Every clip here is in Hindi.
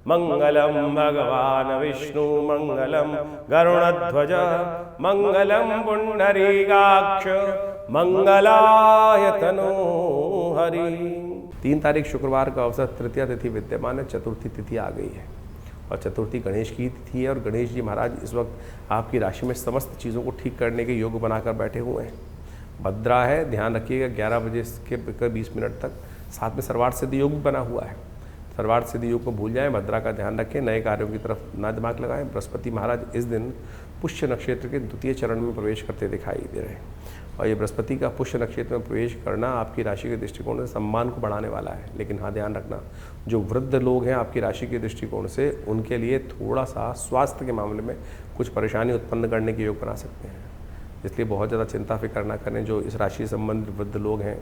मंगलम भगवान विष्णु मंगलम गरुड़ध्वज मंगलम पुंडरीकाक्ष मंगलाय तनो हरि। 3 तारीख शुक्रवार का अवसर तृतीया तिथि विद्यमान है, चतुर्थी तिथि आ गई है और चतुर्थी गणेश की तिथि है और गणेश जी महाराज इस वक्त आपकी राशि में समस्त चीज़ों को ठीक करने के योग बनाकर बैठे हुए हैं। भद्रा है, ध्यान रखिएगा 11 बजे के 20 मिनट तक। साथ में सर्वार्थ सिद्धि योग भी बना हुआ है, सर्वार्थ सिद्धि योग को भूल जाएं, भद्रा का ध्यान रखें, नए कार्यों की तरफ ना दिमाग लगाएं। बृहस्पति महाराज इस दिन पुष्य नक्षत्र के 2य चरण में प्रवेश करते दिखाई दे रहे हैं और ये बृहस्पति का पुष्य नक्षत्र में प्रवेश करना आपकी राशि के दृष्टिकोण से सम्मान को बढ़ाने वाला है। लेकिन हाँ, ध्यान रखना, जो वृद्ध लोग हैं आपकी राशि के दृष्टिकोण से, उनके लिए थोड़ा सा स्वास्थ्य के मामले में कुछ परेशानी उत्पन्न करने के योग बना सकते हैं, इसलिए बहुत ज़्यादा चिंता फिक्र ना करें। जो इस राशि से संबंधित वृद्ध लोग हैं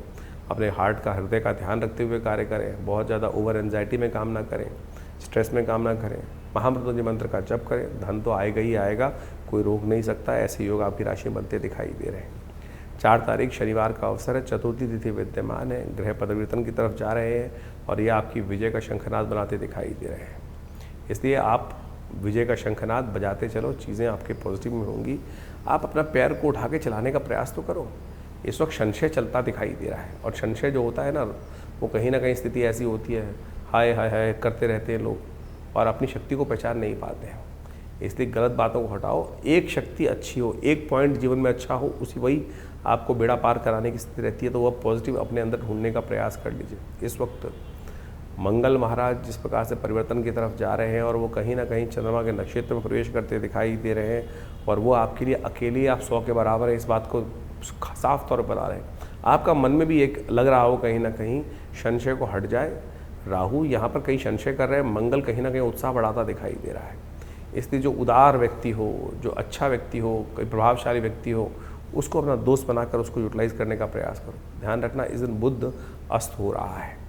अपने हार्ट का, हृदय का ध्यान रखते हुए कार्य करें, बहुत ज़्यादा ओवर एंजाइटी में काम ना करें, स्ट्रेस में काम ना करें, महामृत्युंजय मंत्र का जप करें। धन तो आएगा ही आएगा, कोई रोक नहीं सकता, ऐसे योग आपकी राशि में बनते दिखाई दे रहे हैं। 4 तारीख शनिवार का अवसर है, चतुर्थी तिथि विद्यमान है, ग्रह परिवर्तन की तरफ जा रहे हैं और ये आपकी विजय का शंखनाद बनाते दिखाई दे रहे हैं। इसलिए आप विजय का शंखनाद बजाते चलो, चीज़ें आपके पॉजिटिव में होंगी। आप अपना पैर को उठा के चलाने का प्रयास तो करो। इस वक्त संशय चलता दिखाई दे रहा है और संशय जो होता है ना, वो कहीं ना कहीं स्थिति ऐसी होती है, हाय हाय हाय करते रहते हैं लोग और अपनी शक्ति को पहचान नहीं पाते हैं। इसलिए गलत बातों को हटाओ। एक शक्ति अच्छी हो, एक पॉइंट जीवन में अच्छा हो, उसी वही आपको बेड़ा पार कराने की स्थिति रहती है, तो वह पॉजिटिव अपने अंदर ढूंढने का प्रयास कर लीजिए। इस वक्त मंगल महाराज जिस प्रकार से परिवर्तन की तरफ जा रहे हैं और वो कहीं ना कहीं चंद्रमा के नक्षत्र में प्रवेश करते दिखाई दे रहे हैं और वो आपके लिए अकेले आप 100 के बराबर है, इस बात को साफ तौर पर बता रहे हैं। आपका मन में भी एक लग रहा हो कहीं ना कहीं संशय को हट जाए। राहु यहाँ पर कहीं संशय कर रहे हैं, मंगल कहीं ना कहीं उत्साह बढ़ाता दिखाई दे रहा है। इसलिए जो उदार व्यक्ति हो, जो अच्छा व्यक्ति हो, कोई प्रभावशाली व्यक्ति हो, उसको अपना दोस्त बनाकर उसको यूटिलाइज करने का प्रयास करो। ध्यान रखना, इस दिन बुध अस्त हो रहा है,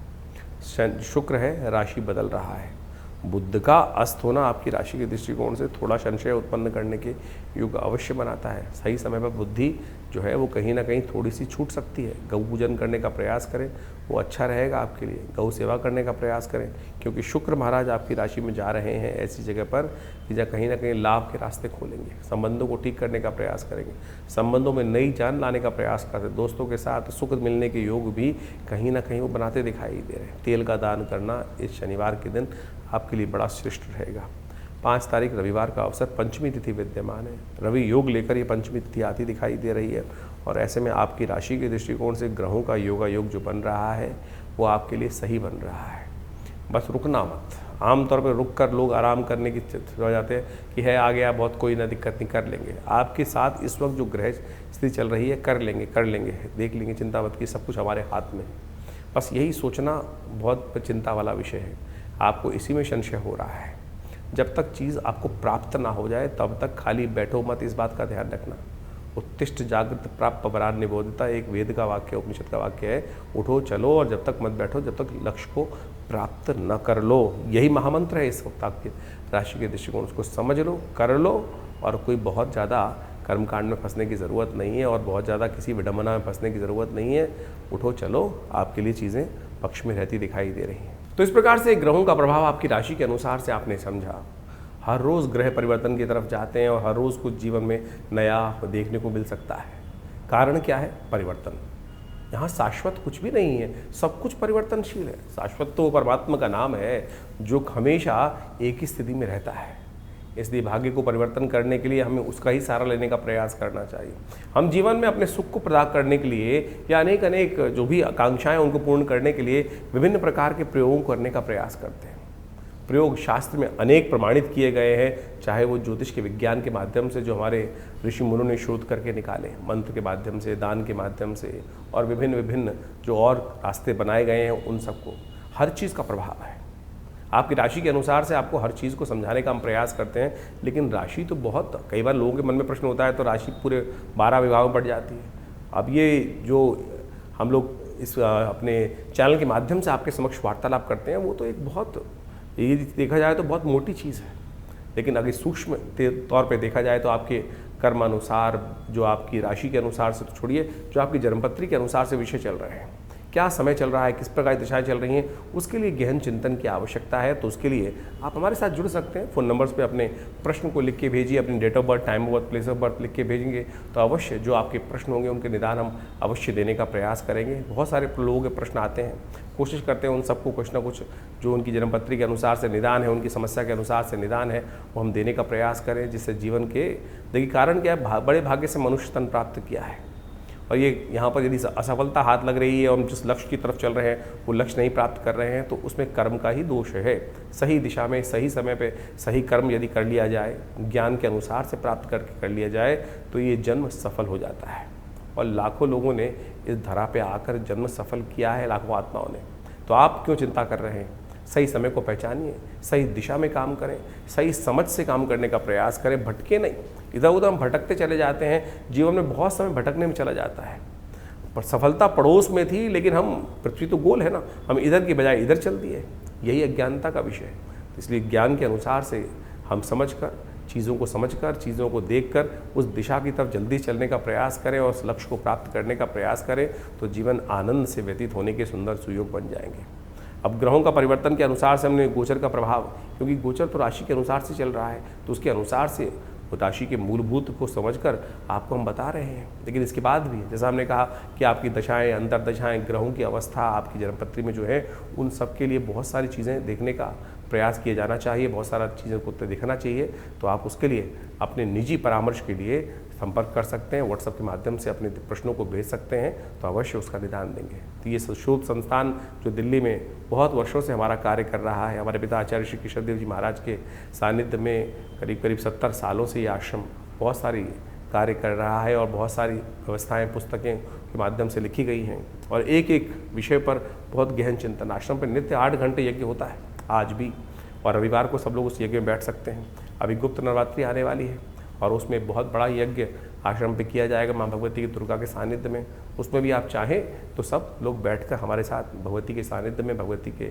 शुक्र है, राशि बदल रहा है। बुध का अस्त होना आपकी राशि के दृष्टिकोण से थोड़ा संशय उत्पन्न करने के युग अवश्य बनाता है। सही समय पर बुद्धि जो है वो कहीं ना कहीं थोड़ी सी छूट सकती है। गौ पूजन करने का प्रयास करें, वो अच्छा रहेगा आपके लिए। गौ सेवा करने का प्रयास करें, क्योंकि शुक्र महाराज आपकी राशि में जा रहे हैं ऐसी जगह पर कि जहाँ कहीं ना कहीं लाभ के रास्ते खोलेंगे। संबंधों को ठीक करने का प्रयास करेंगे, संबंधों में नई जान लाने का प्रयास करते, दोस्तों के साथ सुख मिलने के योग भी कहीं ना कहीं वो बनाते दिखाई दे रहे हैं। तेल का दान करना इस शनिवार के दिन आपके लिए बड़ा श्रेष्ठ रहेगा। 5 तारीख रविवार का अवसर, पंचमी तिथि विद्यमान है। रवि योग लेकर ये पंचमी तिथि आती दिखाई दे रही है और ऐसे में आपकी राशि के दृष्टिकोण से ग्रहों का योगा योग जो बन रहा है वो आपके लिए सही बन रहा है। बस रुकना मत। आमतौर पर रुक कर लोग आराम करने की हो जाते हैं कि है आ गया बहुत, कोई ना दिक्कत नहीं, कर लेंगे। आपके साथ इस वक्त जो ग्रह स्थिति चल रही है, कर लेंगे देख लेंगे, चिंता मत की, सब कुछ हमारे हाथ में। बस यही सोचना बहुत चिंता वाला विषय है। आपको इसी में संशय हो रहा है। जब तक चीज़ आपको प्राप्त ना हो जाए तब तक खाली बैठो मत, इस बात का ध्यान रखना। उत्तिष्ठ जागृत प्राप्त परार निबोधिता एक वेद का वाक्य, उपनिषद का वाक्य है। उठो चलो और जब तक मत बैठो जब तक लक्ष्य को प्राप्त न कर लो। यही महामंत्र है इस वक्त आपकी राशि के दृष्टिकोण। उसको समझ लो, कर लो और कोई बहुत ज़्यादा कर्मकांड में फंसने की ज़रूरत नहीं है और बहुत ज़्यादा किसी विडंबना में फंसने की ज़रूरत नहीं है। उठो चलो, आपके लिए चीज़ें पक्ष में रहती दिखाई दे रही हैं। तो इस प्रकार से ग्रहों का प्रभाव आपकी राशि के अनुसार से आपने समझा। हर रोज़ ग्रह परिवर्तन की तरफ जाते हैं और हर रोज़ कुछ जीवन में नया देखने को मिल सकता है। कारण क्या है? परिवर्तन। यहाँ शाश्वत कुछ भी नहीं है, सब कुछ परिवर्तनशील है। शाश्वत तो परमात्मा का नाम है जो हमेशा एक ही स्थिति में रहता है। इसलिए भाग्य को परिवर्तन करने के लिए हमें उसका ही सहारा लेने का प्रयास करना चाहिए। हम जीवन में अपने सुख को प्रदान करने के लिए या अनेक जो भी आकांक्षाएं उनको पूर्ण करने के लिए विभिन्न प्रकार के प्रयोगों करने का प्रयास करते हैं। प्रयोग शास्त्र में अनेक प्रमाणित किए गए हैं, चाहे वो ज्योतिष के विज्ञान के माध्यम से जो हमारे ऋषि मुनों ने शोध करके निकाले, मंत्र के माध्यम से, दान के माध्यम से और विभिन्न जो और रास्ते बनाए गए हैं, उन सबको हर चीज़ का प्रभाव है। आपकी राशि के अनुसार से आपको हर चीज़ को समझाने का हम प्रयास करते हैं, लेकिन राशि तो बहुत, कई बार लोगों के मन में प्रश्न होता है तो राशि पूरे 12 विभागों में बढ़ जाती है। अब ये जो हम लोग इस अपने चैनल के माध्यम से आपके समक्ष वार्तालाप करते हैं, वो तो एक बहुत, ये देखा जाए तो बहुत मोटी चीज़ है, लेकिन अगर सूक्ष्म तौर पे देखा जाए तो आपके कर्मानुसार, जो आपकी राशि के अनुसार से तो छोड़िए, जो आपकी जन्मपत्री के अनुसार से विषय चल रहे हैं, क्या समय चल रहा है, किस प्रकार की दिशाएं चल रही हैं, उसके लिए गहन चिंतन की आवश्यकता है। तो उसके लिए आप हमारे साथ जुड़ सकते हैं। फ़ोन नंबर्स पे अपने प्रश्न को लिख के भेजिए, अपनी date of birth, time of birth, place of birth लिख के भेजेंगे तो अवश्य जो आपके प्रश्न होंगे उनके निदान हम अवश्य देने का प्रयास करेंगे। बहुत सारे लोगों के प्रश्न आते हैं, कोशिश करते हैं उन सबको कुछ ना कुछ जो उनकी जन्मपत्री के अनुसार से निदान है, उनकी समस्या के अनुसार से निदान है, वो हम देने का प्रयास करें, जिससे जीवन के देखिए कारण क्या है, बड़े भाग्य से मनुष्य तन प्राप्त किया है और ये यहाँ पर यदि असफलता हाथ लग रही है और हम जिस लक्ष्य की तरफ चल रहे हैं वो लक्ष्य नहीं प्राप्त कर रहे हैं तो उसमें कर्म का ही दोष है। सही दिशा में सही समय पे सही कर्म यदि कर लिया जाए, ज्ञान के अनुसार से प्राप्त करके कर लिया जाए तो ये जन्म सफल हो जाता है। और लाखों लोगों ने इस धरा पे आकर जन्म सफल किया है, लाखों आत्माओं ने। तो आप क्यों चिंता कर रहे हैं? सही समय को पहचानिए, सही दिशा में काम करें, सही समझ से काम करने का प्रयास करें, भटके नहीं। इधर उधर हम भटकते चले जाते हैं, जीवन में बहुत समय भटकने में चला जाता है। पर सफलता पड़ोस में थी लेकिन हम, पृथ्वी तो गोल है ना, हम इधर की बजाय इधर चल दिए। यही अज्ञानता का विषय है। इसलिए ज्ञान के अनुसार से हम समझकर, चीज़ों को समझकर, चीज़ों को देखकर उस दिशा की तरफ जल्दी चलने का प्रयास करें और उस लक्ष्य को प्राप्त करने का प्रयास करें तो जीवन आनंद से व्यतीत होने के सुंदर सुयोग बन जाएंगे। अब ग्रहों का परिवर्तन के अनुसार से हमने गोचर का प्रभाव, क्योंकि गोचर तो राशि के अनुसार से चल रहा है तो उसके अनुसार से राशि के मूलभूत को समझकर आपको हम बता रहे हैं। लेकिन इसके बाद भी जैसा हमने कहा कि आपकी दशाएं, अंतर्दशाएं, ग्रहों की अवस्था आपकी जन्मपत्री में जो है उन सब के लिए बहुत सारी चीज़ें देखने का प्रयास किया जाना चाहिए, बहुत सारा चीज़ों को देखना चाहिए। तो आप उसके लिए अपने निजी परामर्श के लिए संपर्क कर सकते हैं, व्हाट्सएप के माध्यम से अपने प्रश्नों को भेज सकते हैं तो अवश्य उसका निदान देंगे। तो ये शोध संस्थान जो दिल्ली में बहुत वर्षों से हमारा कार्य कर रहा है, हमारे पिता आचार्य श्री कृष्णदेव जी महाराज के सानिध्य में करीब करीब 70 सालों से ये आश्रम बहुत सारी कार्य कर रहा है और बहुत सारी व्यवस्थाएं पुस्तकें के माध्यम से लिखी गई हैं और एक एक विषय पर बहुत गहन चिंतन। आश्रम पर नित्य 8 घंटे यज्ञ होता है आज भी, और रविवार को सब लोग उस यज्ञ में बैठ सकते हैं। अभी गुप्त नवरात्रि आने वाली है और उसमें बहुत बड़ा यज्ञ आश्रम पे किया जाएगा माँ भगवती की, दुर्गा के सानिध्य में। उसमें भी आप चाहें तो सब लोग बैठकर हमारे साथ भगवती के सानिध्य में, भगवती के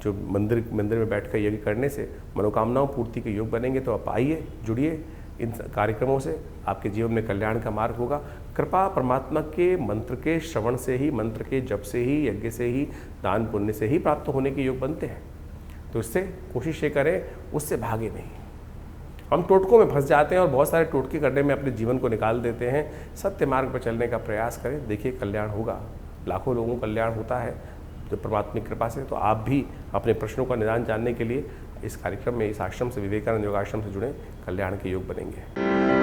जो मंदिर में बैठकर यज्ञ करने से मनोकामनाओं पूर्ति के योग बनेंगे। तो आप आइए, जुड़िए इन कार्यक्रमों से, आपके जीवन में कल्याण का मार्ग होगा। कृपा परमात्मा के मंत्र के श्रवण से ही, मंत्र के जप से ही, यज्ञ से ही, दान पुण्य से ही प्राप्त होने के योग बनते हैं। तो इससे कोशिश ये करें, उससे भागे नहीं। हम टोटकों में फंस जाते हैं और बहुत सारे टोटके करने में अपने जीवन को निकाल देते हैं। सत्य मार्ग पर चलने का प्रयास करें, देखिए कल्याण होगा। लाखों लोगों को कल्याण होता है जो परमात्मा की कृपा से। तो आप भी अपने प्रश्नों का निदान जानने के लिए इस कार्यक्रम में, इस आश्रम से, विवेकानंद योगाश्रम से जुड़े, कल्याण के योग बनेंगे।